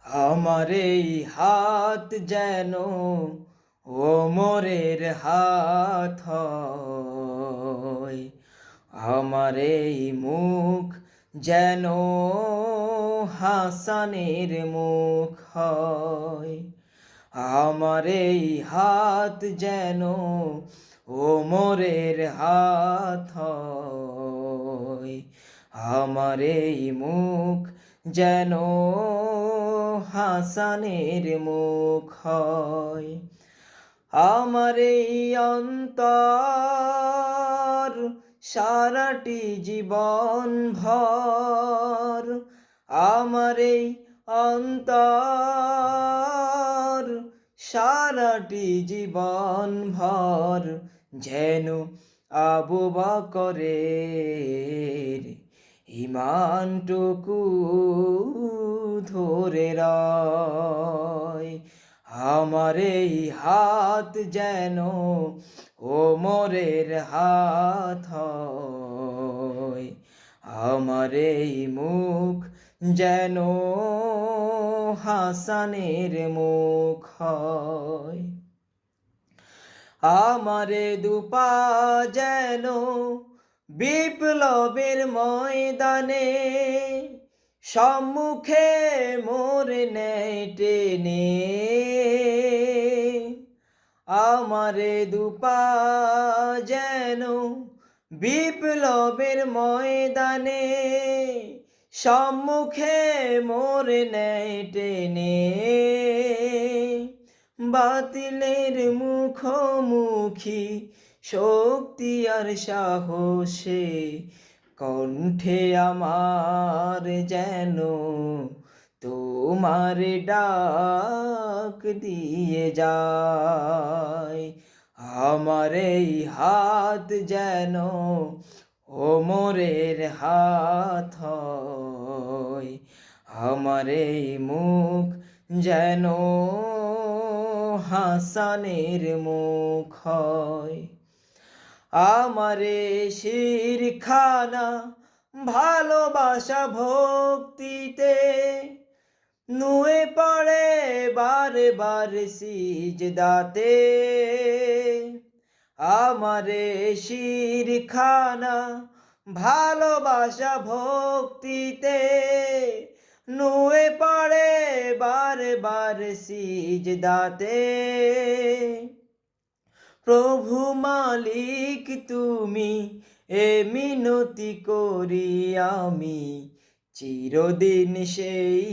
আমার এই হাত যেন ওমরের হাত হয়, আমার এই মুখ যেন হাসানের মুখ হয়, আমার এই হাত যেন ওমরের হাত হয়, আমার এই মুখ যেন হাসানের মুখ হয়, আমার এই অন্তর সারাটি জীবন ভর, আমার এই অন্তর সারাটি জীবন ভর যেন আবু বকরের ঈমানটুকু ধরে রয়। আমার এই হাত যেন ওমরের হাত হয়, আমার এই মুখ যেন হাসানের মুখ হয়, আমারে দুপা যেন বিপ্লবের ময়দানে সম্মুখে মোর নেয় টেনে, আমারে দুপা যেন বিপ্লবের ময়দানে সম্মুখে মোর নেয় টেনে, বাতিলের মুখোমুখি শক্তি আর সাহসে কণ্ঠে আমার যেন তোমার ডাক দিয়ে যায়। আমার এই হাত যেন ওমরের হাত হয়, আমার এই মুখ যেন হাসানের মুখ হয়, আমারে শিরখানা ভালোবাসা ভক্তিতে নুয়ে পড়ে বারে বারে সিজদাতে, আমারে শিরখানা ভালোবাসা ভক্তিতে নুয়ে পড়ে বারে বারে সিজদাতে, প্রভু মালিক তুমি এ মিনতি করি আমি চিরদিন সেই